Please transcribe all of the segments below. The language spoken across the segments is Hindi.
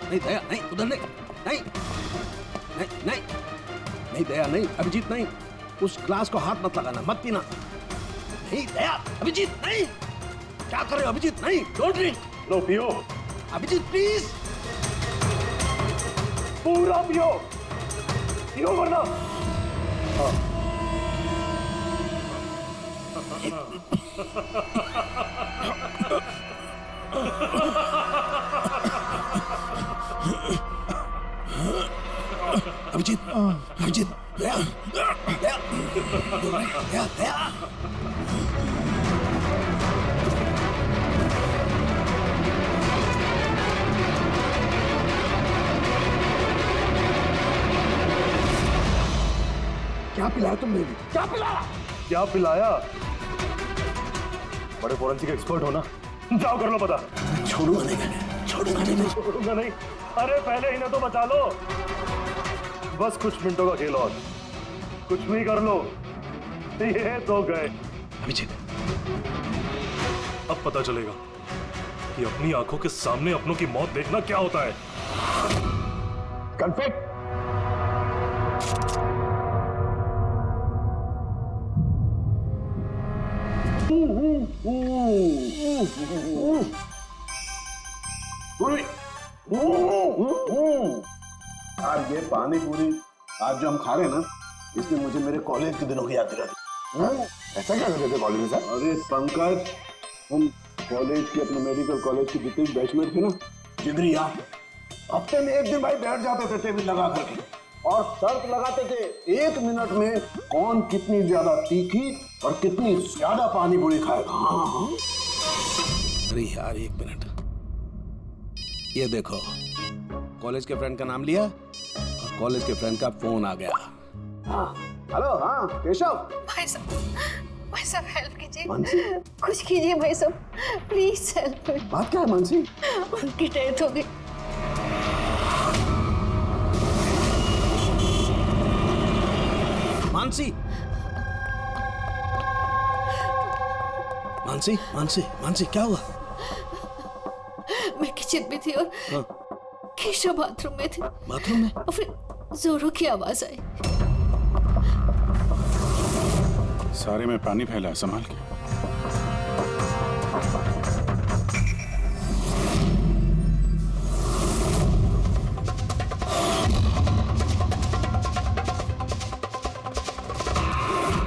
नहीं दया, नहीं उधर नहीं, नहीं नहीं नहीं नहीं दया, नहीं अभिजीत, नहीं उस ग्लास को हाथ मत लगाना, मत पीना। नहीं दया, अभिजीत नहीं, क्या कर रहे हो अभिजीत? नहीं, डोंट ड्रिंक। लो पियो अभिजीत प्लीज, पूरा पियो, पियो वरना। अभिजीत, अभिजीत, दया, दया, दया, दया। क्या पिलाया तुमने भी? क्या पिलाया? क्या पिलाया? बड़े फोरेंसिक एक्सपर्ट हो ना, जाओ कर लो पता। छोड़ूंगा नहीं मैं, छोड़ूंगा नहीं मैं। छोड़ूंगा नहीं। अरे पहले इन्हें तो बचा लो, बस कुछ मिनटों का खेल और, कुछ भी कर लो, ये तो गए। अभिजीत, अब पता चलेगा कि अपनी आंखों के सामने अपनों की मौत देखना क्या होता है। कन्फेक्ट। यार ये पानी पूरी आज जो हम खा रहे हैं ना, इसने मुझे मेरे कॉलेज के दिनों की याद दिला दी। ऐसा क्या करते थे कॉलेज में सर? अरे पंकज, हम कॉलेज की, अपने मेडिकल कॉलेज की जितने बैचमेट थे ना, जिगरी यार, हफ्ते में एक दिन भाई बैठ जाते थे टेबल लगा करके और शर्त लगाते थे 1 मिनट में कौन कितनी ज्यादा तीखी और कितनी ज्यादा पानी पूरी खाएगा। हाँ हाँ। अरे यार 1 मिनट, ये देखो कॉलेज के फ्रेंड का नाम लिया और कॉलेज के फ्रेंड का फोन आ गया। हाँ हेलो, हाँ केशव। भाई साहब हेल्प कीजिए, मानसी, कुछ कीजिए भाई साहब, प्लीज हेल्प। बात क्या है मानसी? उनकी डेथ हो गई। मानसी, मानसी, मानसी, मानसी, क्या हुआ? मैं किचन में थी और केशव बाथरूम में थे। बाथरूम में? और फिर जोरों की आवाज आई। सारे में पानी फैला है, संभाल के।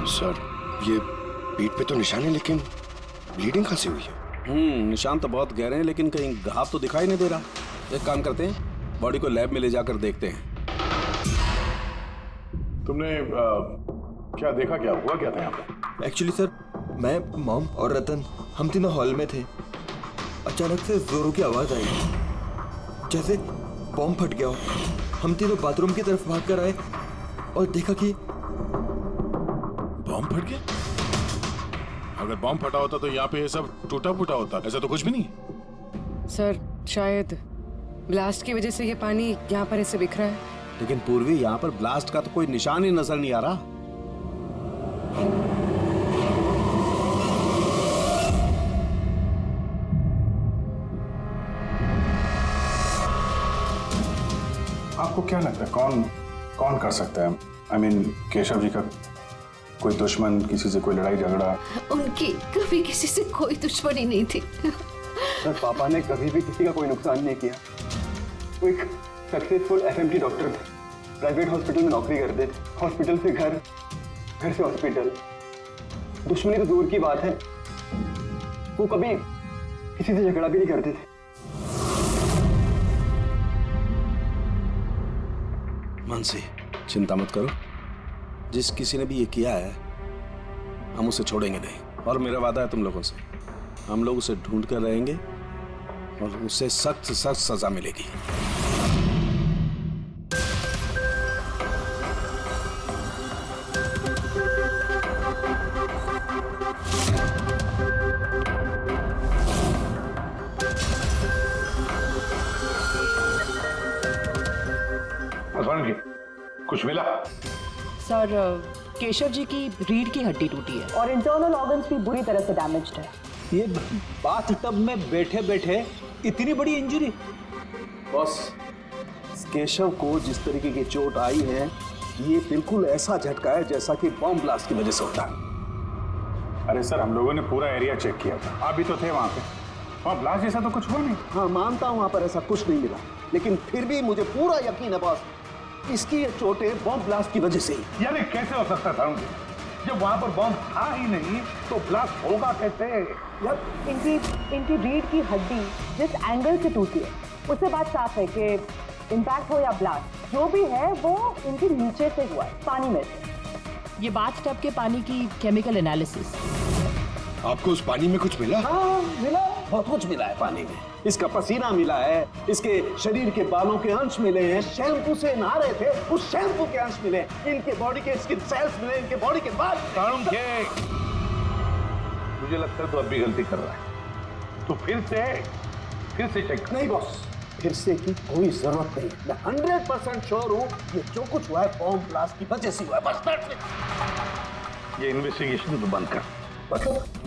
सर ये पीठ पे तो निशान है, लेकिन ब्लीडिंग कहाँ से हुई है? निशान तो बहुत गहरे हैं, लेकिन कहीं घाव तो दिखाई नहीं दे रहा। एक काम करते हैं, बॉडी को लैब में ले जाकर देखते हैं। तुमने क्या देखा, क्या हुआ, क्या था यहाँ पे? एक्चुअली सर, मैं, मॉम और रतन हम तीनों हॉल में थे। अचानक से जोरों की आवाज आई, जैसे बॉम्ब फट गया हो। हम तीनों बाथरूम की तरफ भाग कर आए और देखा कि बॉम्ब फट गया? अगर बॉम्ब फटा होता तो यहाँ पे ये सब टूटा फूटा होता, ऐसा तो कुछ भी नहीं। सर शायद ब्लास्ट की वजह से ये पानी यहाँ पर ऐसे बिखरा है। लेकिन पूर्वी, यहाँ पर ब्लास्ट का तो कोई निशान ही नजर नहीं आ रहा। आपको क्या लगता है कौन कर सकता है? आई मीन केशव जी का कोई दुश्मन, किसी से कोई लड़ाई झगड़ा? उनकी कभी किसी से कोई दुश्मनी नहीं थी। सर पापा ने कभी भी किसी का कोई नुकसान नहीं किया। वो एक सक्सेसफुल एफएमटी डॉक्टर थे, प्राइवेट हॉस्पिटल में नौकरी करते थे, हॉस्पिटल से घर, घर से हॉस्पिटल। दुश्मनी तो दूर की बात है, वो कभी किसी से झगड़ा भी नहीं करते थे। मानसी, चिंता मत करो, जिस किसी ने भी ये किया है हम उसे छोड़ेंगे नहीं। और मेरा वादा है तुम लोगों से, हम लोग उसे ढूंढ कर रहेंगे और उसे सख्त सख्त सजा मिलेगी। कुछ मिला? सर केशव जी की रीढ़ की हड्डी टूटी है और इंटरनल ऑर्गन्स भी बुरी तरह से डैमेज्ड है। ये बाथ टब में बैठे बैठे इतनी बड़ी इंजरी? बॉस, केशव को जिस तरीके की चोट आई है ये बिल्कुल ऐसा झटका है जैसा कि बॉम्ब ब्लास्ट की वजह से होता है। अरे सर, हम लोगों ने पूरा एरिया चेक किया था, आप भी तो थे वहाँ पे। वहाँ ब्लास्ट जैसा तो कुछ हुआ नहीं। हाँ मानता हूँ वहां पर ऐसा कुछ नहीं मिला, लेकिन फिर भी मुझे पूरा यकीन है बॉस, इसकी ये चोटें बॉम्ब ब्लास्ट की वजह से ही। यानी कैसे हो सकता था जब वहां पर बॉम्ब था ही नहीं तो ब्लास्ट होगा कैसे? यार इनकी रीढ़ की हड्डी जिस एंगल से टूटी है उससे बात साफ है कि इम्पैक्ट हो या ब्लास्ट जो भी है वो इनके नीचे से हुआ है, पानी में से। ये बाथ टब के पानी की केमिकल एनालिसिस। आपको उस पानी में कुछ मिला? हाँ मिला, बहुत कुछ मिला है पानी में। इसका पसीना मिला है, इसके शरीर के बालों के अंश मिले हैं, शैम्पू से नहा रहे थे उस शैम्पू के अंश मिले, इनके बॉडी के स्किन सेल्स मिले, इनके बॉडी के बाद। मुझे लगता है तो अब भी गलती कर रहा है, तो फिर से चेक। नहीं बॉस, फिर से की कोई जरूरत नहीं, मैं 100% श्योर हूँ ये जो कुछ हुआ है बॉम्ब ब्लास्ट की वजह से हुआ है, बस। ये इन्वेस्टिगेशन तो बंद कर।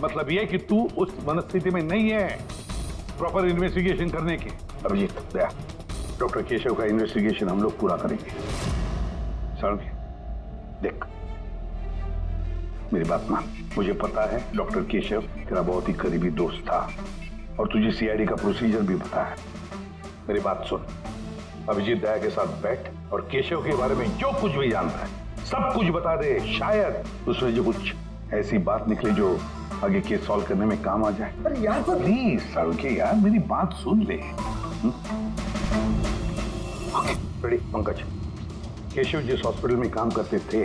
मतलब ये कि तू उस मनस्थिति में नहीं है प्रॉपर इन्वेस्टिगेशन करने की। अभिजीत, डॉक्टर केशव का इन्वेस्टिगेशन हम लोग पूरा करेंगे। साळुंखे, देख मेरी बात मान, मुझे पता है डॉक्टर केशव तेरा बहुत ही करीबी दोस्त था और तुझे सीआईडी का प्रोसीजर भी पता है। मेरी बात सुन, अभिजीत दया के साथ बैठ और केशव के बारे में जो कुछ भी जानता है सब कुछ बता दे। शायद उसमें जो कुछ ऐसी बात निकले जो आगे केस सॉल्व करने में काम आ जाए। अरे यार तो प्लीज साळुंखे यार, मेरी बात सुन ले। रेडी पंकज, केशव जिस हॉस्पिटल में काम करते थे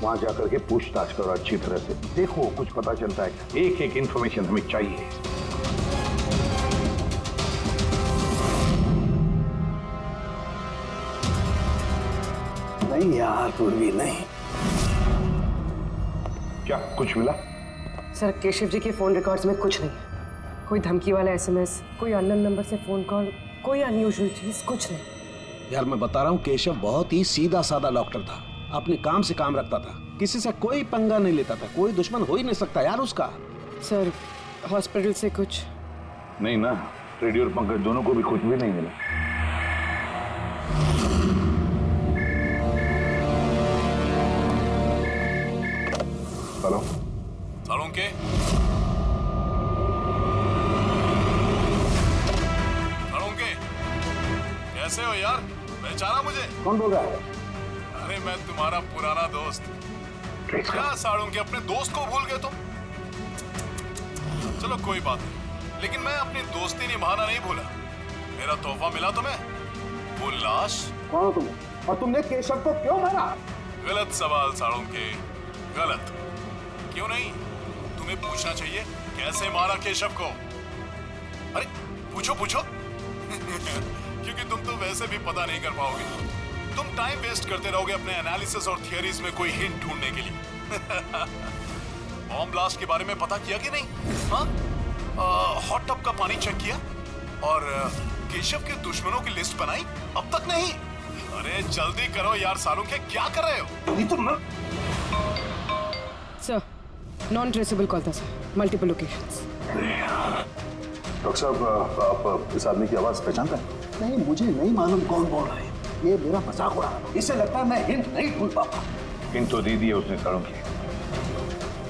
वहां जाकर के पूछताछ करो अच्छी तरह से, देखो कुछ पता चलता है। एक एक इंफॉर्मेशन हमें चाहिए। नहीं यार पूर्वी नहीं। क्या कुछ मिला? सर केशव जी के फोन रिकॉर्ड्स में कुछ नहीं, कोई धमकी वाला एसएमएस, कोई अननोन नंबर से फोन कॉल, कोई अनयूजुअल चीज, कुछ नहीं। यार मैं बता रहा हूँ, केशव बहुत ही सीधा साधा डॉक्टर था, अपने काम से काम रखता था, किसी से कोई पंगा नहीं लेता था, कोई दुश्मन हो ही नहीं सकता यार उसका। सर हॉस्पिटल से कुछ नहीं ना, रेडियो और पंकज दोनों को भी कुछ भी नहीं मिला। हेलो साळुंखे, कैसे हो यार? पहचाना मुझे? कौन बोल रहा है? अरे मैं तुम्हारा पुराना दोस्त। क्या साळुंखे, अपने दोस्त को भूल गए तुम? चलो कोई बात नहीं, लेकिन मैं अपनी दोस्ती निभाना नहीं भूला। मेरा तोहफा मिला तुम्हें, वो लाश। कौन हो तुम और तुमने केशव को क्यों मारा? गलत सवाल साळुंखे, गलत। क्यों नहीं? तुम्हें पूछना चाहिए कैसे मारा केशव को। अरे पूछो पूछो। क्योंकि तुम तो वैसे भी पता नहीं कर पाओगे, तुम टाइम वेस्ट करते रहोगे अपने एनालिसिस और थियरीज में कोई हिंट ढूंढने के लिए। बॉम्ब ब्लास्ट के बारे में पता किया कि नहीं? हाँ, हॉट टब का पानी चेक किया और केशव के दुश्मनों की लिस्ट बनाई? अब तक नहीं? अरे जल्दी करो यार साळुंखे, क्या कर रहे हो? नहीं तो मैं... सर नॉन ट्रेसेबल कॉल था सर, मल्टीपल लोकेशंस। डॉक्टर साहब, आप इस आदमी की आवाज पहचानते हैं? नहीं, मुझे नहीं मालूम कौन बोल रहा है, ये मेरा मजाक उड़ा रहा है। इससे लगता है मैं हिंट नहीं ढूंढ पाता। हिंट तो दे दिया उसने साळुंखे,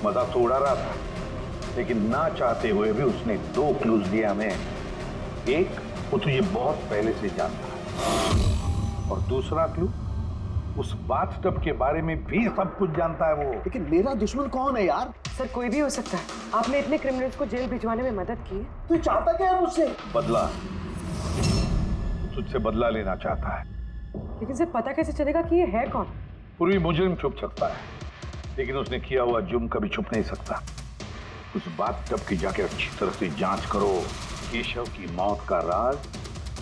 मजाक तो उड़ा रहा था, लेकिन ना चाहते हुए भी उसने 2 क्लूज दिया हमें। एक, वो तुझे बहुत पहले से जानता है, और दूसरा क्लू, उस बाथटब के बारे में भी सब कुछ जानता है वो। लेकिन मेरा दुश्मन कौन है यार? सर कोई भी हो सकता है, आपने इतने क्रिमिनल्स को जेल भिजवाने में मदद की। तू चाहता क्या है मुझसे? बदला, तुझसे बदला लेना चाहता है। लेकिन सर पता कैसे चलेगा कि ये है कौन? पूर्वी मुजरिम छुप सकता है, लेकिन उसने किया हुआ जुर्म कभी छुप नहीं सकता। उस बाथटब की जाके अच्छी तरह से जांच करो, केशव की मौत का राज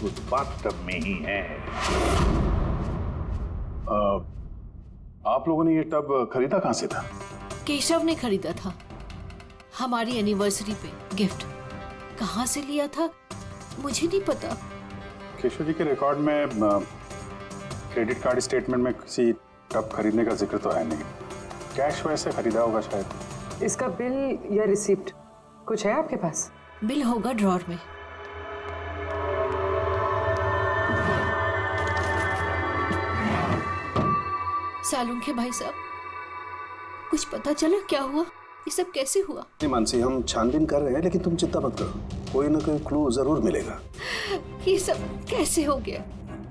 उस बाथटब में ही है। आप लोगों ने ये टब खरीदा कहां से था? केशव ने खरीदा था, हमारी एनिवर्सरी पे गिफ्ट। कहां से लिया था मुझे नहीं पता। केशव जी के रिकॉर्ड में क्रेडिट कार्ड स्टेटमेंट में किसी टब खरीदने का जिक्र तो है नहीं। कैश वैसे खरीदा होगा शायद। इसका बिल या रिसिप्ट कुछ है आपके पास? बिल होगा ड्रॉर में। सालून के भाई साहब, कुछ पता चला क्या हुआ? ये सब कैसे हुआ? नहीं मानसी, हम छानबीन कर रहे हैं, लेकिन तुम चिंता मत करो, कोई ना कोई क्लू जरूर मिलेगा। ये सब कैसे हो गया?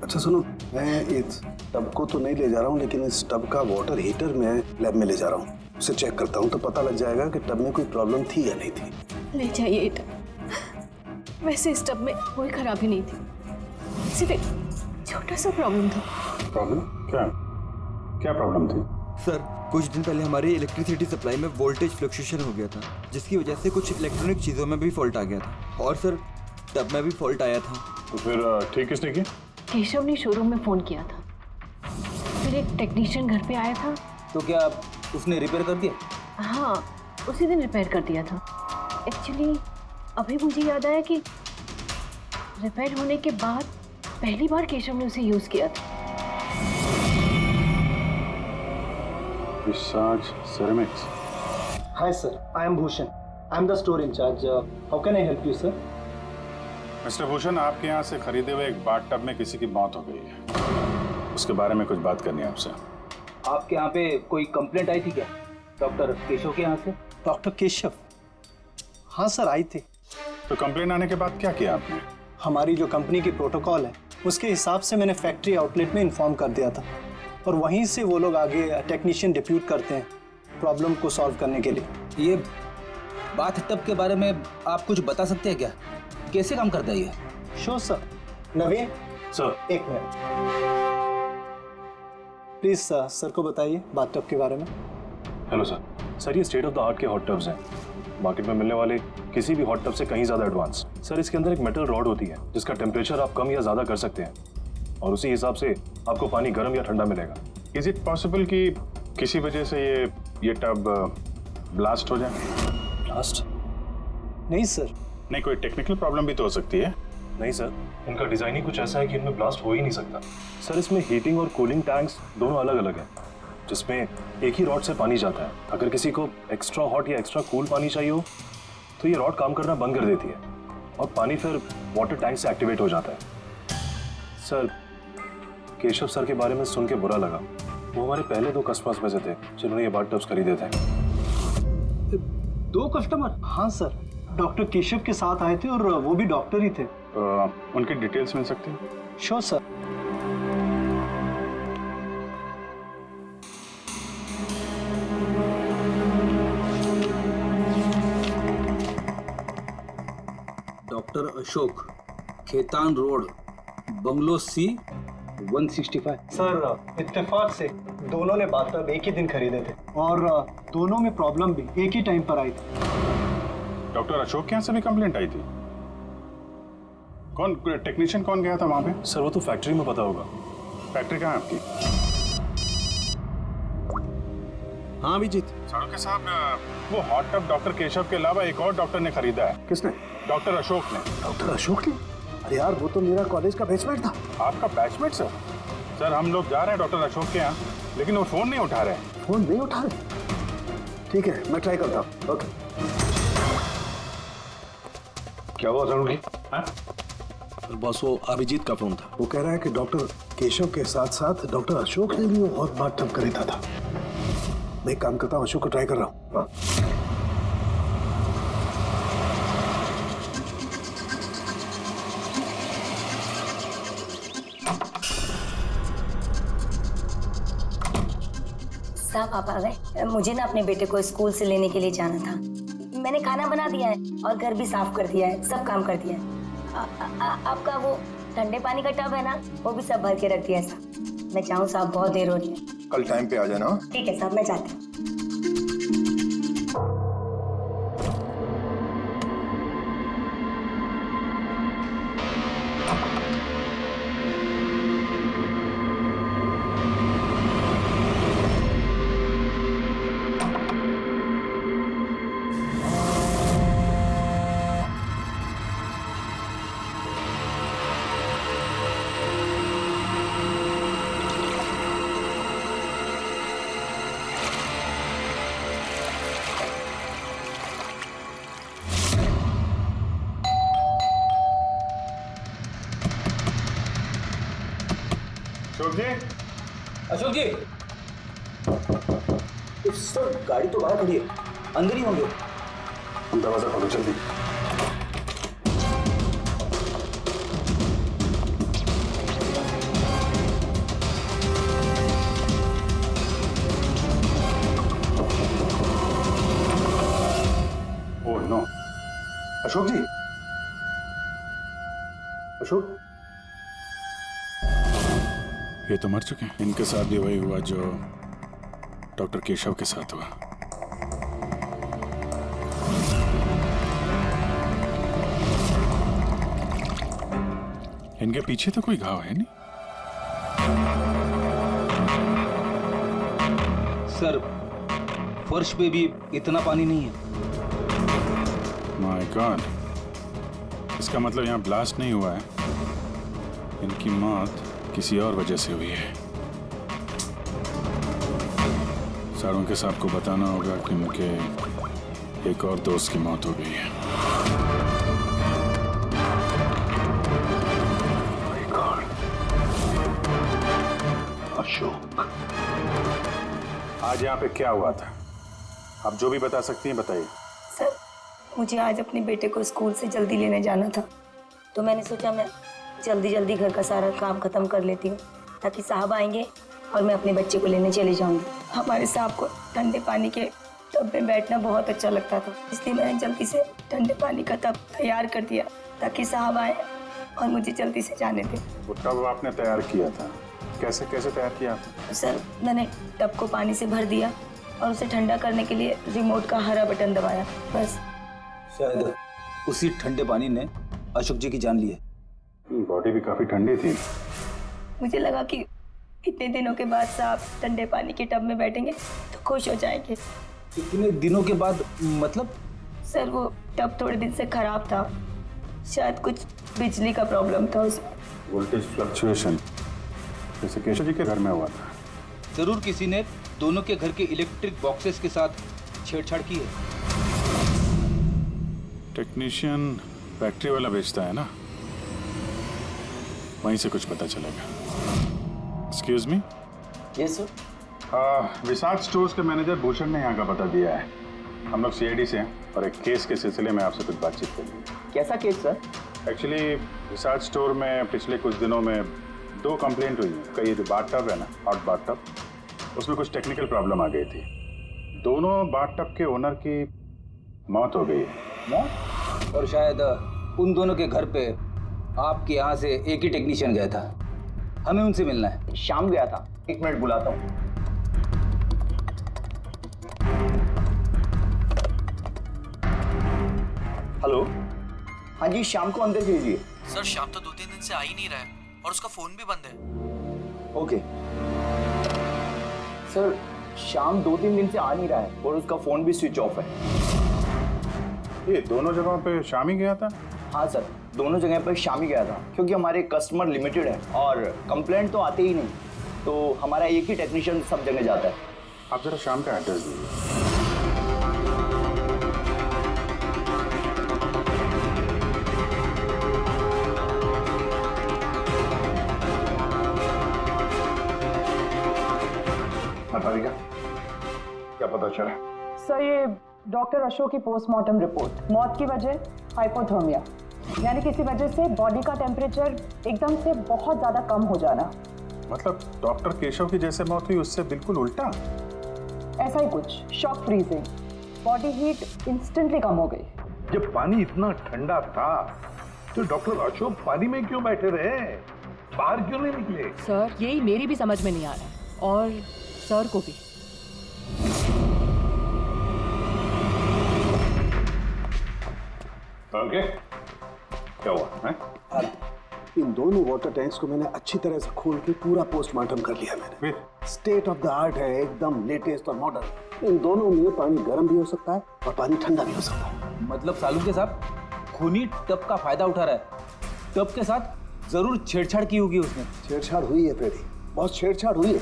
अच्छा सुनो, मैं इस टब को तो नहीं ले जा रहा हूँ, लेकिन इस टब का वाटर हीटर मैं लैब में ले जा रहा हूँ, उसे चेक करता हूँ तो पता लग जाएगा कि टब में कोई प्रॉब्लम थी या नहीं थी। ले जाइए ये टब। वैसे इस टब में कोई खराबी नहीं थी, सिर्फ एक छोटा सा प्रॉब्लम था। प्रॉब्लम क्या? क्या प्रॉब्लम थी? सर, कुछ दिन पहले हमारी इलेक्ट्रिसिटी सप्लाई में वोल्टेज फ्लक्चुएशन हो गया था, जिसकी वजह से कुछ इलेक्ट्रॉनिक चीज़ों में भी फॉल्ट आ गया था। और सर, टब में भी फॉल्ट आया था। तो फिर ठीक किसने की? केशव ने शोरूम में फ़ोन किया था, फिर एक टेक्नीशियन घर पे आया था। तो क्या उसने रिपेयर कर दिया? हाँ, उसी दिन रिपेयर कर दिया था। एक्चुअली अभी मुझे याद आया कि रिपेयर होने के बाद पहली बार केशव ने उसे यूज़ किया था। Visage ceramics. Hi sir, I am Bhushan. I am the store in charge. How can I help you, sir? Mister Bhushan, आपके यहाँ से खरीदे हुए एक बाथ टब में किसी की मौत हो गई है, उसके बारे में कुछ बात करनी है आपसे। आपके यहाँ पे कोई कंप्लेंट आई थी क्या डॉक्टर केशव के यहाँ से? डॉक्टर केशव? हाँ सर, आई थी। तो कंप्लेंट आने के बाद क्या किया आपने? हमारी जो कंपनी की प्रोटोकॉल है उसके हिसाब से मैंने फैक्ट्री आउटलेट में इन्फॉर्म कर दिया था, और वहीं से वो लोग आगे टेक्नीशियन डिप्यूट करते हैं प्रॉब्लम को सॉल्व करने के लिए। ये बाथ टब के बारे में आप कुछ बता सकते हैं क्या? कैसे काम करता है ये? Sure sir. नवीन सर, एक मिनट प्लीज सर, सर को बताइए बाथ टब के बारे में। Hello sir. सर, ये स्टेट ऑफ द आर्ट के हॉट टब्स हैं, मार्केट में मिलने वाले किसी भी हॉट टब से कहीं ज़्यादा एडवांस। सर, इसके अंदर एक मेटल रॉड होती है जिसका टेम्परेचर आप कम या ज़्यादा कर सकते हैं, और उसी हिसाब से आपको पानी गर्म या ठंडा मिलेगा। इज इट पॉसिबल कि किसी वजह से ये टब ब्लास्ट हो जाए? ब्लास्ट? नहीं सर। नहीं, कोई टेक्निकल प्रॉब्लम भी तो हो सकती है। नहीं सर, इनका डिज़ाइन ही कुछ ऐसा है कि इनमें ब्लास्ट हो ही नहीं सकता। सर, इसमें हीटिंग और कूलिंग टैंक्स दोनों अलग अलग हैं, जिसमें एक ही रॉड से पानी जाता है। अगर किसी को एक्स्ट्रा हॉट या एक्स्ट्रा कूल पानी चाहिए हो तो ये रॉड काम करना बंद कर देती है और पानी फिर वाटर टैंक से एक्टिवेट हो जाता है। सर, केशव सर के बारे में सुन के बुरा लगा। वो हमारे पहले 2 कस्टमर्स में से थे जिन्होंने ये बाथ टब्स खरीदे थे। 2 कस्टमर? हाँ सर, डॉक्टर केशव के साथ आए थे और वो भी डॉक्टर ही थे। उनकी डिटेल्स मिल सकती हैं? Sure sir. Doctor Ashok, Khetan road, bungalow C 165। Sir, इत्तेफाक से दोनों ने बाथ टब एक ही दिन खरीदे थे, और दोनों में प्रॉब्लम भी एक ही टाइम पर आई थी। डॉक्टर अशोक के यहाँ से भी कंप्लेंट आई थी? कौन टेक्नीशियन कौन गया था वहाँ पे? सर, वो तो फैक्ट्री में पता होगा। फैक्ट्री कहाँ है आपकी? हाँ अभिजीत। साड़ू के साहब, वो हॉट टब डॉक्टर केशव के अलावा एक और डॉक्टर ने खरीदा है। किसने? डॉक्टर अशोक ने। डॉक्टर अशोक ने? अरे यार, वो तो मेरा कॉलेज का बैचमेट था। आपका बैचमेट सर? सर, हम लोग जा रहे हैं डॉक्टर अशोक के यहाँ, लेकिन वो फोन नहीं उठा रहे। फोन नहीं उठा रहे? ठीक है, मैं ट्राई करता हूँ। ओके। क्या हुआ साड़ू जी? बस वो अभिजीत का फोन था। वो कह रहा है कि डॉक्टर केशव के साथ साथ डॉक्टर अशोक ने भी वो और बात टब खरीदा था। मैं एक काम करता हूँ, अशोक को ट्राई कर रहा हूँ। साहब आप आ गए? मुझे ना अपने बेटे को स्कूल से लेने के लिए जाना था। मैंने खाना बना दिया है और घर भी साफ कर दिया है, सब काम कर दिया है। आपका वो ठंडे पानी का टब है ना, वो भी सब भर के रख दिया है साहब। मैं चाहूँ साहब, बहुत देर हो रही है। कल टाइम पे आ जाना। ठीक है साहब, मैं जाती हूँ। अशोक जी, सर गाड़ी तो बाहर खड़ी है, अंदर ही होंगे। हम दरवाजा खोलो जल्दी। ओह नो, अशोक जी, अशोक, ये तो मर चुके हैं। इनके साथ भी वही हुआ जो डॉक्टर केशव के साथ हुआ। इनके पीछे तो कोई घाव है नहीं। सर फर्श पे भी इतना पानी नहीं है। माय गॉड, इसका मतलब यहाँ ब्लास्ट नहीं हुआ है, इनकी मौत किसी और वजह से हुई है। सारों के साहब को बताना होगा कि उनके एक और दोस्त की मौत हो गई है। अशोक, आज यहाँ पे क्या हुआ था? आप जो भी बता सकती हैं बताइए। सर मुझे आज अपने बेटे को स्कूल से जल्दी लेने जाना था, तो मैंने सोचा मैं जल्दी घर का सारा काम खत्म कर लेती हूँ ताकि साहब आएंगे और मैं अपने बच्चे को लेने चली जाऊंगी। हमारे साहब को ठंडे पानी के टब में बैठना बहुत अच्छा लगता था, इसलिए मैंने जल्दी से ठंडे पानी का टब तैयार कर दिया ताकि साहब आए और मुझे जल्दी से जाने दें। वो टब आपने तैयार किया था, कैसे तैयार किया था? सर मैंने टब को पानी से भर दिया और उसे ठंडा करने के लिए रिमोट का हरा बटन दबाया, बस। शायद उसी ठंडे पानी ने अशोक जी की जान ली है। बॉडी भी काफी ठंडी थी। मुझे लगा कि इतने दिनों के बाद साहब ठंडे पानी के टब में बैठेंगे तो खुश हो जाएंगे। इतने दिनों के बाद मतलब? सर वो टब थोड़े दिन से खराब था, शायद कुछ बिजली का प्रॉब्लम था उसमें। वोल्टेज फ्लक्चुएशन, जैसे केशव जी के घर में हुआ था। जरूर किसी ने दोनों के घर के इलेक्ट्रिक बॉक्सेस के साथ छेड़छाड़ की है। टेक्नीशियन फैक्ट्री वाला बेचता है ना, वहीं से कुछ पता चलेगा। Excuse me. Yes sir. Vishal stores के मैनेजर भूषण ने यहाँ का पता दिया है। हम लोग सीआईडी से हैं और एक केस के सिलसिले में आपसे कुछ बातचीत करनी है। कैसा केस सर? एक्चुअली विशाल स्टोर में पिछले कुछ दिनों में 2 कंप्लेंट हुई है। कई जो बाथटब है ना, हॉट बाथटब, उसमें कुछ टेक्निकल प्रॉब्लम आ गई थी। दोनों बाथटब के ओनर की मौत हो गई है। मौत? और शायद उन दोनों के घर पे आपके यहाँ से एक ही टेक्नीशियन गया था। हमें उनसे मिलना है। शाम गया था, 1 मिनट बुलाता हूँ। हेलो, हाँ जी, शाम को अंदर भेजिए। सर शाम तो 2-3 दिन से आ ही नहीं रहा है और उसका फोन भी बंद है। ओके सर, शाम 2-3 दिन से आ नहीं रहा है और उसका फोन भी स्विच ऑफ है। ये दोनों जगहों पे शाम ही गया था? हाँ सर, दोनों जगह पर शाम ही गया था, क्योंकि हमारे कस्टमर लिमिटेड है और कंप्लेंट तो आते ही नहीं, तो हमारा एक ही टेक्नीशियन सब जगह जाता है। आप जरा शाम का एड्रेस दीजिए। क्या पता चला? सर ये डॉक्टर अशोक की पोस्टमार्टम रिपोर्ट, मौत की वजह हाइपोथर्मिया, यानी किसी वजह से बॉडी का टेम्परेचर एकदम से बहुत ज्यादा कम हो जाना। मतलब डॉक्टर केशव की जैसे मौत हुई उससे बिल्कुल उल्टा? ऐसा ही कुछ, shock freezing, body heat instantly कम हो गई। जब पानी इतना ठंडा था तो डॉक्टर अशोक पानी में क्यों बैठे रहे, बाहर क्यों नहीं निकले? सर यही मेरी भी समझ में नहीं आ रहा, और सर को भी। ओके, क्या हुआ है? इन दोनों वाटर टैंक्स को मैंने अच्छी तरह से खोल के पूरा पोस्टमार्टम कर लिया मैंने। स्टेट ऑफ द आर्ट है, एकदम लेटेस्ट और मॉडर्न। इन दोनों में पानी गर्म भी हो सकता है और पानी ठंडा भी हो सकता है। मतलब सालू के साथ खूनी टब का फायदा उठा रहा है। टब के साथ जरूर छेड़छाड़ की होगी उसने। छेड़छाड़ हुई है फ्रेडी, बहुत छेड़छाड़ हुई है,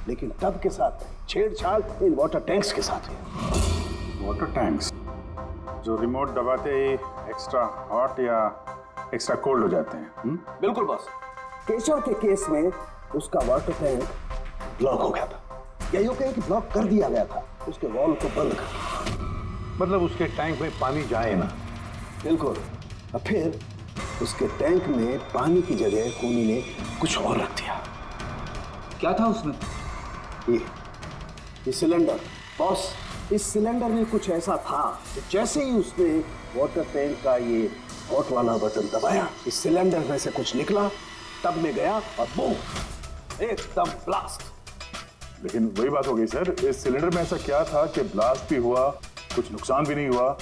लेकिन टब के साथ छेड़छाड़ इन वाटर टैंक्स के साथ है। वाटर टैंक्स जो रिमोट दबाते ही एक्स्ट्रा हॉट या एक्स्ट्रा कोल्ड हो जाते हैं। बिल्कुल बॉस, केशव के केस में उसका वाटर टैंक ब्लॉक हो गया था। यही कहे कि ब्लॉक कर दिया गया था, उसके वॉल को बंद कर, मतलब उसके टैंक में पानी जाए ना। बिल्कुल। अब फिर उसके टैंक में पानी की जगह खूनी ने कुछ और रख दिया। क्या था उसमें? ये सिलेंडर बॉस, इस सिलेंडर में कुछ ऐसा था कि जैसे ही उसने वाटर टैंक का ये हॉट वाला बटन दबाया, इस सिलेंडर में से कुछ निकला, टब में गया और बूम, एकदम ब्लास्ट। लेकिन वही बात हो गई सर, इस सिलेंडर में ऐसा क्या था कि ब्लास्ट भी हुआ, कुछ नुकसान भी नहीं हुआ,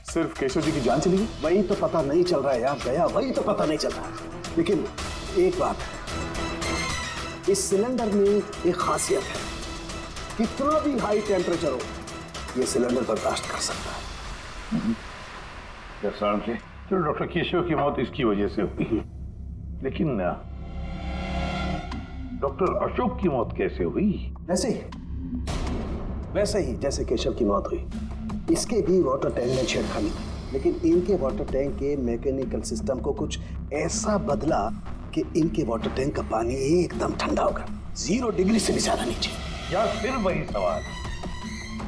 सिर्फ केशव जी की जान चली गई? वही तो पता नहीं चल रहा है यार गया, वही तो पता नहीं चल रहा है। लेकिन एक बात है, इस सिलेंडर में एक खासियत है, कितना भी हाई टेम्परेचर हो ये सिलेंडर बर्दाश्त कर सकता है। तो डॉक्टर केशव की मौत इसकी वजह से हुई, लेकिन डॉक्टर अशोक की मौत कैसे हुई? वैसे ही जैसे केशव की मौत हुई, इसके भी वाटर टैंक में छेड़खानी थी, लेकिन इनके वाटर टैंक के मैकेनिकल सिस्टम को कुछ ऐसा बदला कि इनके वाटर टैंक का पानी एकदम ठंडा होगा, 0 डिग्री से भी ज्यादा नीचे। यार फिर वही सवाल,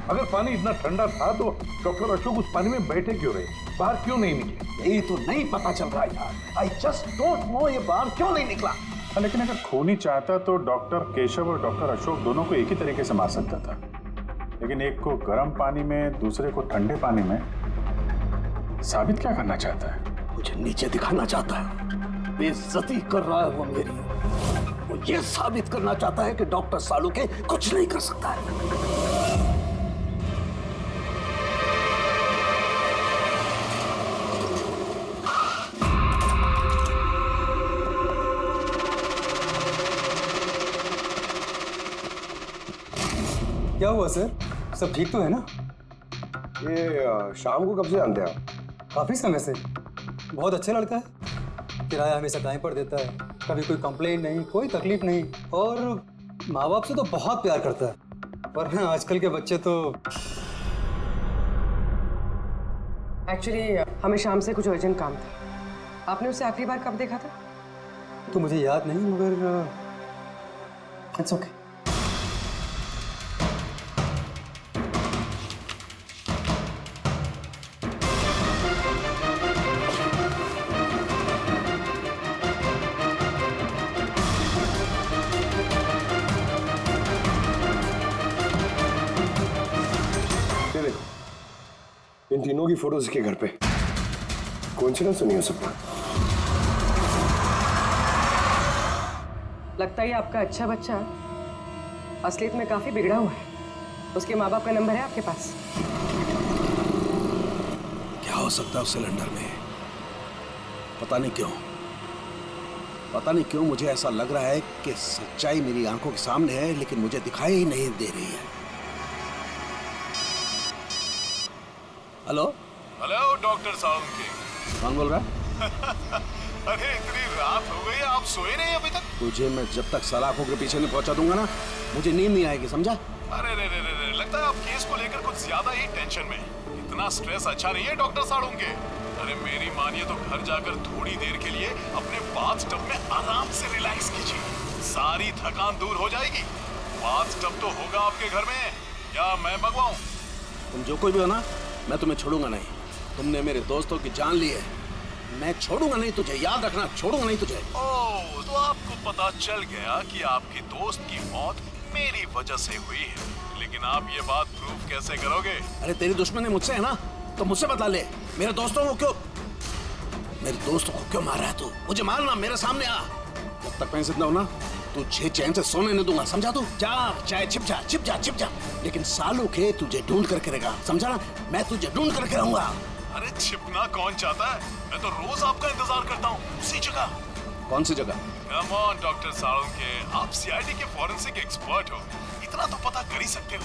अगर पानी इतना ठंडा था तो डॉक्टर अशोक उस पानी में बैठे क्यों रहे, बाहर क्यों नहीं निकले? यही तो नहीं पता चल रहा यार, आई जस्ट डोंट नो ये बाहर क्यों नहीं निकला। लेकिन अगर खूनी चाहता तो डॉक्टर केशव और डॉक्टर अशोक दोनों को एक ही तरीके से मार सकता था, लेकिन एक को गर्म पानी में, दूसरे को ठंडे पानी में। साबित क्या करना चाहता है? मुझे नीचे दिखाना चाहता है, बेइज्जती कर रहा है वो मेरी। वो ये साबित करना चाहता है कि डॉक्टर सालुके कुछ नहीं कर सकता है। क्या हुआ सर, सब ठीक तो है ना? ये शाम को कब से जानते हैं आप? काफी समय से। बहुत अच्छा लड़का है, किराया हमेशा टाइम पर देता है, कभी कोई कंप्लेंट नहीं, कोई तकलीफ नहीं, और माँ बाप से तो बहुत प्यार करता है। पर ना आजकल के बच्चे तो। एक्चुअली हमें शाम से कुछ अर्जेंट काम था। आपने उसे आखिरी बार कब देखा था? तो मुझे याद नहीं, मगर इट्स ओके। इन तीनों की फोटोज के घर पे, कोइंसिडेंस तो नहीं हो सकता। लगता है आपका अच्छा बच्चा असलियत में काफी बिगड़ा हुआ है। उसके माँ बाप का नंबर है आपके पास? क्या हो सकता है उस सिलेंडर में? पता नहीं क्यों मुझे ऐसा लग रहा है कि सच्चाई मेरी आंखों के सामने है, लेकिन मुझे दिखाई ही नहीं दे रही है। Hello doctor Saluke. कौन बोल रहा है? अरे इतनी रात हो गई, आप सोए नहीं अभी तक? तुझे मैं जब तक सलाखों के पीछे नहीं पहुंचा दूंगा ना, मुझे नींद नहीं आएगी, समझा? अरे रे, लगता है आप केस को लेकर कुछ ज्यादा ही टेंशन में। इतना स्ट्रेस अच्छा नहीं है डॉक्टर सालुके। अरे मेरी मानिए तो घर जाकर थोड़ी देर के लिए अपने बाथटब में आराम से रिलैक्स कीजिए, सारी थकान दूर हो जाएगी। बाथटब तो होगा आपके घर में, या मैं मंगवाऊं? तुम जो कोई भी हो ना, मैं तुम्हें छोड़ूंगा नहीं। तुमने मेरे दोस्तों की जान ली है, मैं छोड़ूंगा नहीं तुझे, याद रखना, छोड़ूंगा नहीं तुझे। ओह, तो आपको पता चल गया कि आपकी दोस्त की मौत मेरी वजह से हुई है, लेकिन आप ये बात प्रूव कैसे करोगे? अरे तेरी दुश्मनी मुझसे है ना, तो मुझसे बता ले। मेरे दोस्तों को क्यों मार रहा है तू? मुझे मारना, मेरे सामने आ। जब तक मैं जिंदा हूं ना, तुझे चैन से सोने नहीं दूंगा, समझा? तू जा, चाहे छिप जा, लेकिन सालुके तुझे ढूंढ करके रहेगा, समझा ना? मैं तुझे ढूंढ करके रहूंगा। अरे छिपना कौन चाहता है? मैं तो रोज आपका इंतजार करता हूँ, उसी जगह। कौन सी जगह? कम ऑन डॉक्टर सालुके, आप सीआईडी के फॉरेंसिक एक्सपर्ट हो, इतना तो पता कर ही सकते हो।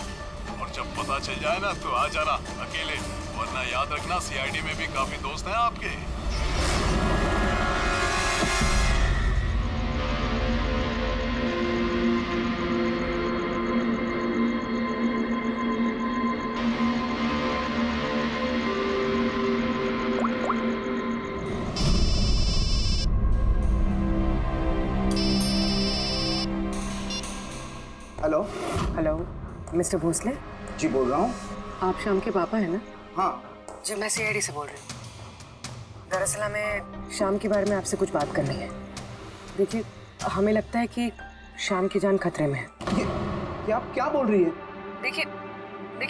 और जब पता चल जाए ना तो आ जाना अकेले, वरना याद रखना सीआईडी में भी काफी दोस्त हैं आपके। Hello hello, mister Bhosle? जी बोल रहा हूँ। आप श्याम के पापा हैं ना? हाँ जी, मैं सीआईडी से बोल रही हूँ। दरअसल हमें श्याम के बारे में आपसे कुछ बात करनी है। देखिए, हमें लगता है कि श्याम की जान खतरे में है। ये आप क्या बोल रही है? देखिए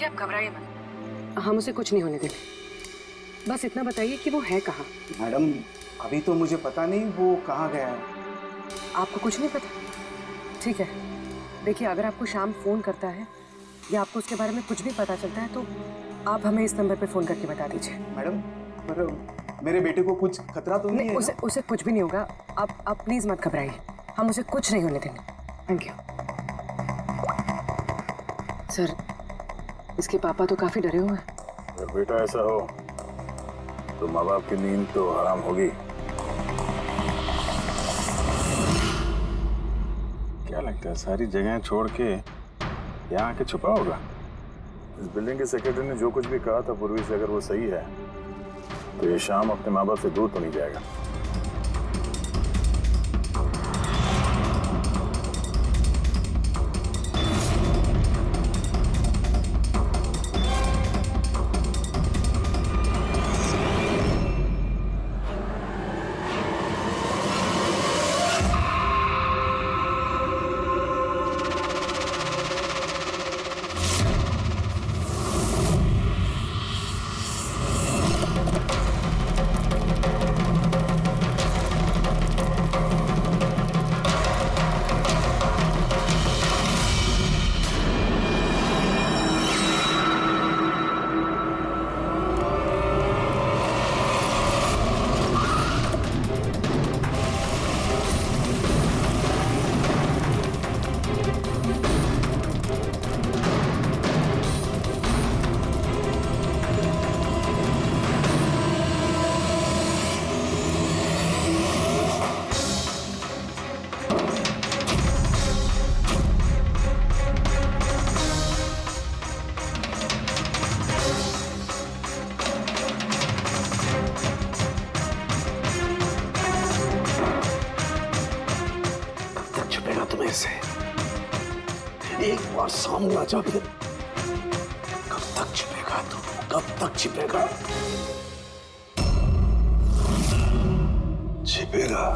आप घबराइए मत, हम उसे कुछ नहीं होने देंगे। बस इतना बताइए कि वो है कहाँ? मैडम अभी तो मुझे पता नहीं वो कहाँ गया है। आपको कुछ नहीं पता? ठीक है, देखिए अगर आपको श्याम फोन करता है या आपको उसके बारे में कुछ भी पता चलता है तो आप हमें इस नंबर पे फोन करके बता दीजिए। मैडम पर मेरे बेटे को कुछ खतरा तो नहीं है? उसे कुछ भी नहीं होगा। आप प्लीज मत घबराइए, हम उसे कुछ नहीं होने देंगे। Thank you sir. इसके पापा तो काफी डरे हुए हैं। अगर बेटा ऐसा हो तो माँ बाप की नींद तो हराम होगी। क्या लगता है सारी जगह छोड़ के यहाँ आके छुपा होगा? इस बिल्डिंग के सेक्रेटरी ने जो कुछ भी कहा था पूर्वी से, अगर वो सही है तो ये शाम अपने माँ बाप से दूर तो नहीं जाएगा। एक बार सामने आ जा, फिर कब तक छिपेगा तू? कब तक छिपेगा? छिपेगा।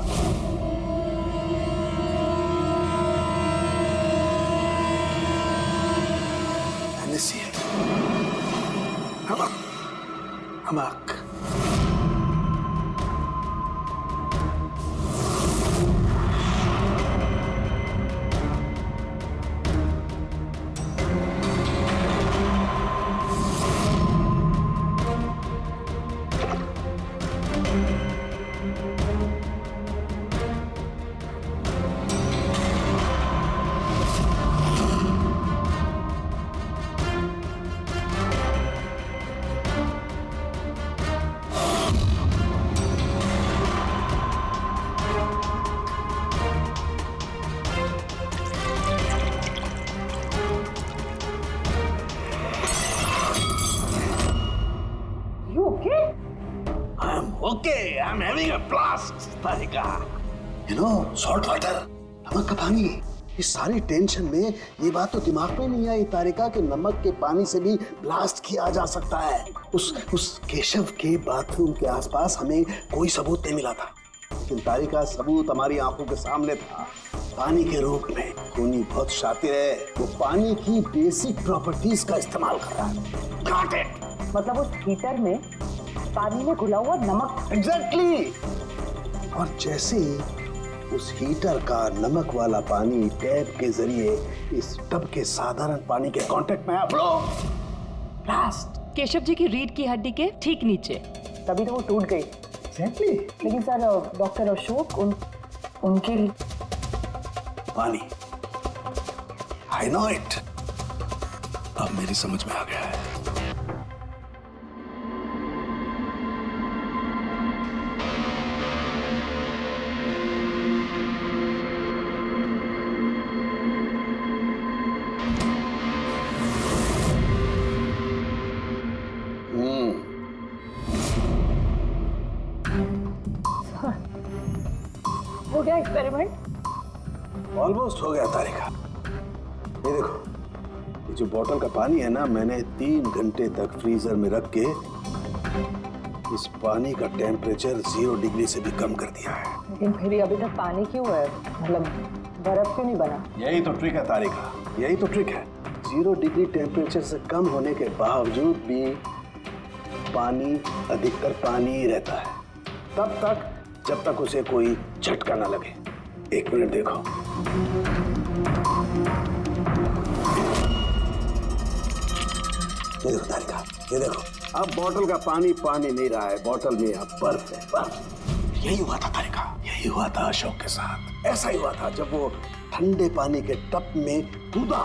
नमक। Okay, I'm having a blast, Tarika. You know, salt water, नमक का पानी। इस सारी टेंशन में ये बात तो दिमाग में नहीं आई तारिका कि नमक के पानी से भी ब्लास्ट किया जा सकता है। उस केशव के बाथरूम के आसपास हमें कोई सबूत नहीं मिला था, लेकिन तारिका सबूत हमारी आंखों के सामने था, पानी के रूप में। खूनी बहुत शातिर है, वो पानी की बेसिक प्रॉपर्टीज का इस्तेमाल कर रहा है। Got it? मतलब उस हीटर में पानी में घुला हुआ नमक। एग्जैक्टली। और जैसे उस हीटर का नमक वाला पानी टैप के जरिए इस टब के साधारण पानी के कांटेक्ट में आया, ब्लास्ट। केशव जी की रीढ़ की हड्डी के ठीक नीचे। तभी तो वो टूट गई। एग्जैक्टली। लेकिन सर डॉक्टर अशोक उनके पानी, आई नो इट। अब मेरी समझ में आ गया है। हो गया एक्सपेरिमेंट? ऑलमोस्ट हो गया तारिका। ये देखो, ये जो बोतल का पानी है ना, मैंने 3 घंटे तक फ्रीजर में रख के इस पानी का टेम्परेचर 0 डिग्री से भी कम कर दिया है। लेकिन फिर अभी तक पानी क्यों है? मतलब बर्फ क्यों नहीं बना? यही तो ट्रिक है तारिका, यही तो ट्रिक है। 0 डिग्री टेम्परेचर से कम होने के बावजूद भी पानी अधिकतर पानी ही रहता है, तब तक जब तक उसे कोई झटका ना लगे। 1 मिनट देखो, ये देखो तारिका, ये देखो, अब बोतल का पानी पानी नहीं रहा है, बोतल में अब बर्फ है, बर्फ। यही हुआ था तारिका, यही हुआ था अशोक के साथ। ऐसा ही हुआ था जब वो ठंडे पानी के टब में कूदा,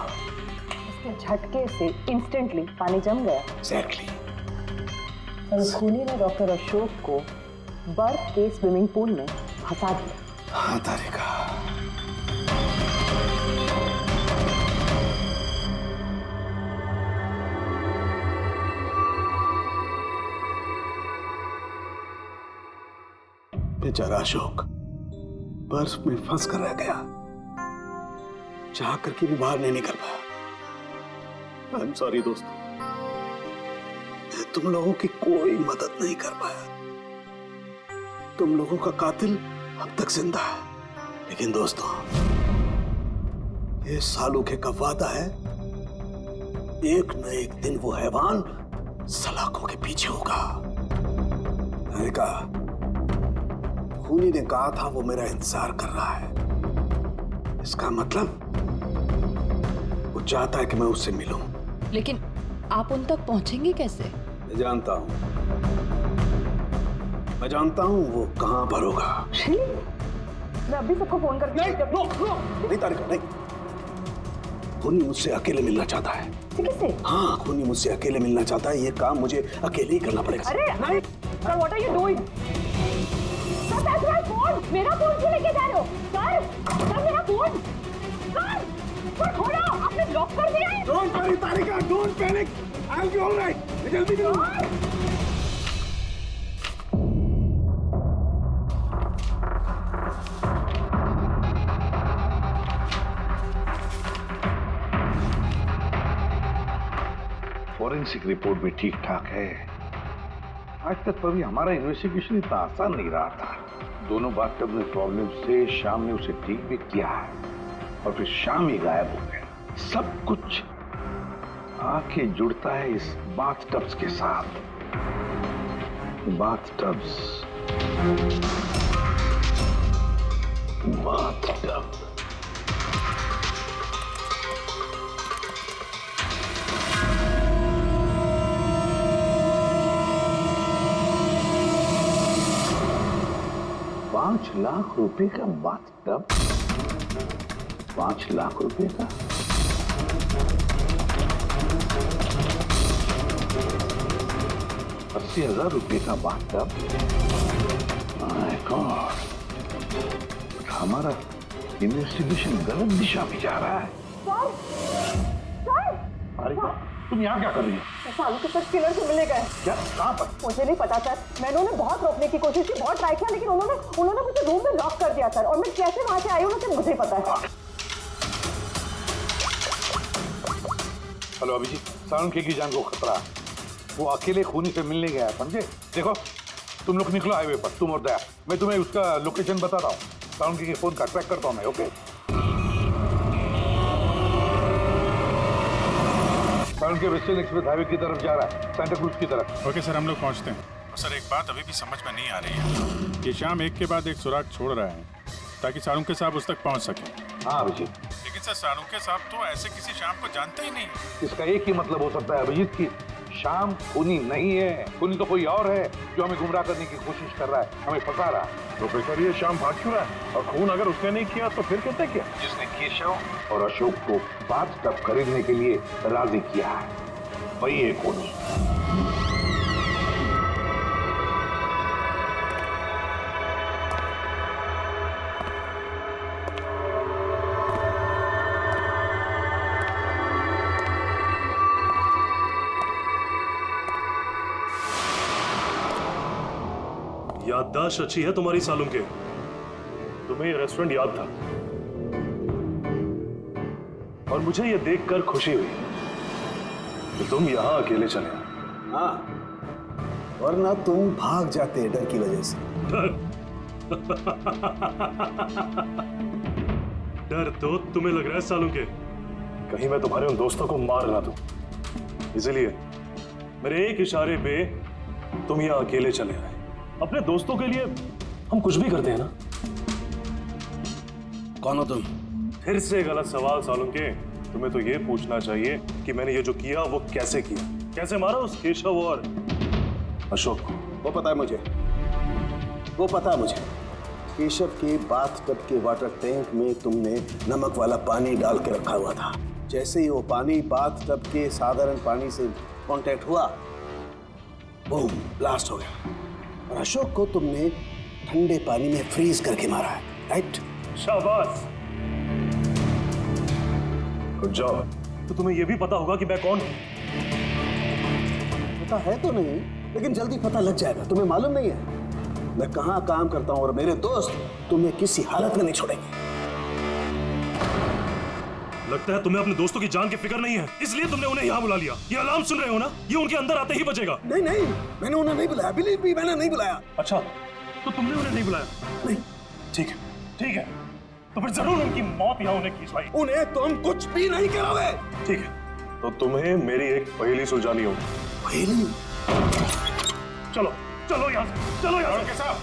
उसके झटके से इंस्टेंटली पानी जम गया। एग्जैक्टली। और खूनी ने डॉक्टर अशोक को बर्फ के स्विमिंग पूल में फंसा दिया। हाँ तारिका, बेचारा अशोक बर्फ में फंस कर रह गया, चाह करके भी बाहर नहीं निकल पाया। आई एम सॉरी दोस्तों, मैं तुम लोगों की कोई मदद नहीं कर पाया। तुम लोगों का कातिल अब तक जिंदा है, लेकिन दोस्तों ये सालूखे का वादा है, एक न एक दिन वो हैवान सलाखों के पीछे होगा। मैंने कहा, खूनी ने कहा था वो मेरा इंतजार कर रहा है, इसका मतलब वो चाहता है कि मैं उससे मिलूं। लेकिन आप उन तक पहुंचेंगे कैसे? मैं जानता हूं वो कहां पर होगा। मैं अभी सबको फोन करके नहीं तारिका, नहीं। खूनी मुझसे अकेले मिलना चाहता है। किससे? हाँ, खूनी मुझसे अकेले मिलना चाहता है, ये काम मुझे अकेले ही करना पड़ेगा। अरे नहीं, sir what are you doing? Sir that's my phone. मेरा फोन क्यों लेके जा रहे हो? सर मेरा फोन। सर छोड़ो, आपने लॉक कर दिया है। Don't worry Tarika, don't panic, I will be alright. जल्दी करो। फॉरेंसिक रिपोर्ट भी ठीक ठाक है। आज तक कभी हमारा इन्वेस्टिगेशन इतना आसान नहीं रहा था। दोनों बाथटब में प्रॉब्लम से शाम ने उसे ठीक भी किया है और फिर शाम ही गायब हो गया। सब कुछ आके जुड़ता है इस बाथटब्स के साथ। बाथटब्स, बाथटब। ₹5,00,000 का बाथटब, 5 लाख रुपए का। ₹80,000 का बाथटब। माय गॉड, हमारा इन्वेस्टिगेशन गलत दिशा में जा रहा है। अरे तुम यहाँ क्या कर रही हो? सालू के साथ किलर से मिले गए। क्या? कहाँ पर? मुझे नहीं पता सर, मैंने उन्हें बहुत रोकने की कोशिश की, बहुत ट्राई किया, लेकिन उन्होंने मुझे रूम में लॉक कर दिया सर। और मैं कैसे वहां से आई हूँ ना, मुझे पता है। हेलो अभिजीत, सालुंखे की जान को खतरा है। वो अकेले खूनी से मिलने गया है, समझे? देखो तुम लोग निकलो हाईवे पर, तुम और दया। मैं तुम्हें उसका लोकेशन बताता हूँ। सालुंखे के फोन का ट्रैक करता हूँ मैं। Okay? Salunkhe western express highway की तरफ जा रहा है, सेंटा क्रूज की तरफ। ओके सर, हम लोग पहुंचते हैं। सर एक बात अभी भी समझ में नहीं आ रही है कि शाम एक के बाद एक सुराग छोड़ रहा है ताकि सालुंखे साहब उस तक पहुंच सके। हाँ अभिजीत, लेकिन सर सालुंखे साहब तो ऐसे किसी शाम को जानते ही नहीं। इसका एक ही मतलब हो सकता है अभिजीत की शाम खूनी नहीं है, खूनी तो कोई और है जो हमें गुमराह करने की कोशिश कर रहा है, हमें फंसा रहा है। प्रोफेसर ये शाम भाग क्यों रहा है? और खून अगर उसने नहीं किया तो फिर किसने किया? जिसने केशव और अशोक को बाथटब खरीदने के लिए राजी किया है, वही है खूनी। याददाश्त अच्छी है तुम्हारी सालुंखे। तुम्हें ये रेस्टोरेंट याद था। और मुझे ये देखकर खुशी हुई कि तुम यहाँ अकेले चले आए। हाँ, वरना तुम भाग जाते डर की वजह से। डर तो तुम्हें लग रहा है सालों के, कहीं मैं तुम्हारे उन दोस्तों को मार ना दूं, इसलिए मेरे एक इशारे पे तुम यहाँ अकेले चले आए। अपने दोस्तों के लिए हम कुछ भी करते हैं ना। कौन हो तुम? फिर से गलत सवाल सालों के। तुम्हें तो ये पूछना चाहिए कि मैंने ये जो किया वो कैसे किया, कैसे मारा उस केशव और अशोक को। वो पता है मुझे, वो पता है मुझे। केशव के बाथटब के वाटर टैंक में तुमने नमक वाला पानी डाल के रखा हुआ था। जैसे ही वो पानी बाथटब के साधारण पानी से कांटेक्ट हुआ, बूम, ब्लास्ट हो गया। और अशोक को तुमने ठंडे पानी में फ्रीज करके मारा है, राइट? शाबाश। Good job. तो तुम्हें यह भी पता होगा कि मैं कौन हूं? पता है तो नहीं, लेकिन जल्दी पता लग जाएगा। तुम्हें मालूम नहीं है मैं कहाँ काम करता हूँ, और मेरे दोस्त तुम्हें किसी हालत में नहीं छोड़ेंगे। लगता है तुम्हें अपने दोस्तों की जान की फिक्र नहीं है, इसलिए तुमने उन्हें यहाँ बुला लिया। ये अलार्म सुन रहे हो ना, ये उनके अंदर आते ही बजेगा। नहीं नहीं, मैंने उन्हें नहीं बुलाया, बिलीव मी, मैंने नहीं बुलाया। अच्छा, तो तुमने उन्हें नहीं बुलाया? नहीं। ठीक है, ठीक है, तो फिर जरूर उनकी मौत यहाँ उन्हें खींच लाई। उन्हें तुम कुछ भी नहीं कराओगे। ठीक है, तो तुम्हें मेरी एक पहेली सुलझानी होगी। पहेली? चलो चलो यहाँ से, चलो यहाँ से। साहब,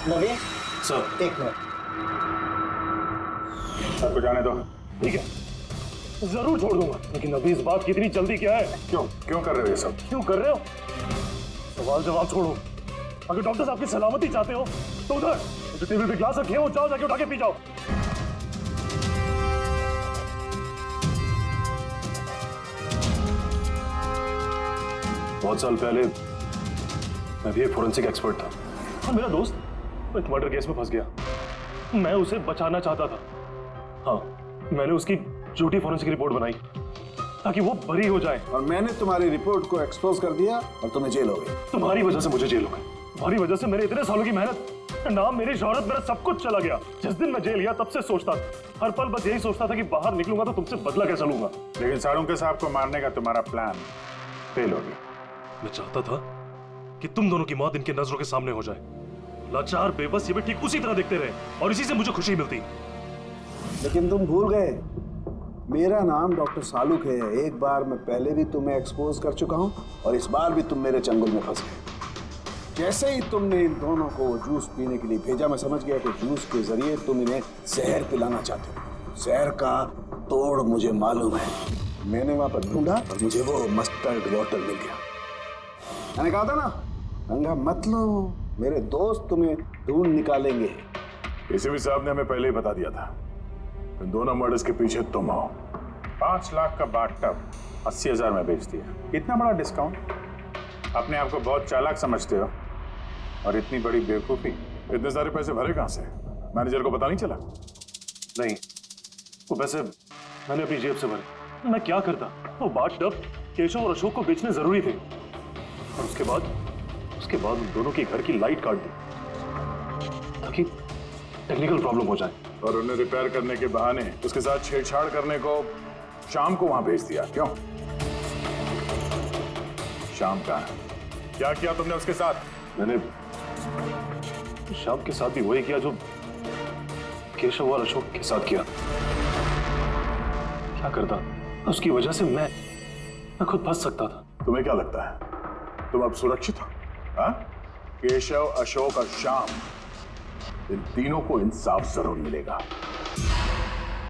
नवीन सर, एक मिनट। सर को जाने दो। ठीक है, जरूर छोड़ दूंगा, लेकिन अभी इस बात की इतनी जल्दी क्या है? क्यों क्यों कर रहे हो ये सब? क्यों कर रहे हो? सवाल जवाब छोड़ो। अगर डॉक्टर साहब की सलामती चाहते हो तो उधर जो टेबल पे ग्लास रखे हो, जाओ जाके उठा के पी जाओ। बहुत साल पहले मैं भी एक फोरेंसिक एक्सपर्ट था, और मेरा दोस्त एक मर्डर केस में फंस गया। मैं उसे बचाना चाहता था। हाँ, मैंने उसकी झूठी फोरेंसिक रिपोर्ट बनाई ताकि वो बरी हो जाए। और मैंने तुम्हारी रिपोर्ट को एक्सपोज कर दिया और तुम्हें जेल हो गई। तुम्हारी वजह से मुझे जेल हो गई। तुम्हारी वजह से मेरे इतने सालों की मेहनत, नाम, मेरी शोहरत, मेरा सब कुछ चला गया। जिस दिन मैं जेल गया तब से सोचता था, हर पल बस यही सोचता था कि बाहर निकलूंगा तो तुमसे बदला कैसे लूंगा। लेकिन साळुंके साहब को मारने का तुम्हारा प्लान फेल हो गया। मैं चाहता था कि तुम दोनों की मौत इनके नजरों के सामने हो जाए। लाचार, बेबस, ये भी ठीक उसी तरह देखते रहे, और इसी से मुझे खुशी मिलती। लेकिन तुम भूल गए, मेरा नाम डॉक्टर सालुक है। एक बार मैं पहले भी तुम्हें एक्सपोज कर चुका हूं, और इस बार भी तुम मेरे चंगुल में फंस गए। जैसे ही तुमने इन दोनों को जूस पीने के लिए भेजा, मैं समझ गया कि जूस के जरिए तुम इन्हें जहर पिलाना चाहते हो। जहर का तोड़ मुझे मालूम है। मैंने वहां पर ढूंढा और मुझे वो मस्टर्ड वाटर मिल गया। मैंने कहा था ना, पंगा मत लो, मेरे दोस्त तुम्हें ढूंढ निकालेंगे। एसीपी साहब ने हमें पहले ही बता दिया था, इन दोनों मर्डर्स के पीछे तुम हो। 5 लाख का बाथटब 80,000 में बेच दिया। इतना बड़ा डिस्काउंट? अपने आप को बहुत चालाक समझते हो, और इतनी बड़ी बेवकूफी। इतने सारे पैसे भरे कहां से? मैनेजर को पता नहीं चला? नहीं, वो पैसे मैंने अपनी जेब से भरे। मैं क्या करता? वो बाथटब केशव और अशोक को बेचने जरूरी थे, और उसके बाद उन दोनों के घर की लाइट काट दी ताकि टेक्निकल प्रॉब्लम हो जाए। और उन्हें रिपेयर करने के बहाने उसके साथ छेड़छाड़ करने को शाम को वहां भेज दिया। क्यों? शाम का क्या किया तुमने उसके साथ? मैंने शाम के साथ भी वही किया जो केशव और अशोक के साथ किया। क्या करता? उसकी वजह से मैं खुद फंस सकता था। तुम्हें क्या लगता है तुम अब सुरक्षित हो? हाँ? केशव, अशोक और श्याम, इन तीनों को इंसाफ जरूर मिलेगा।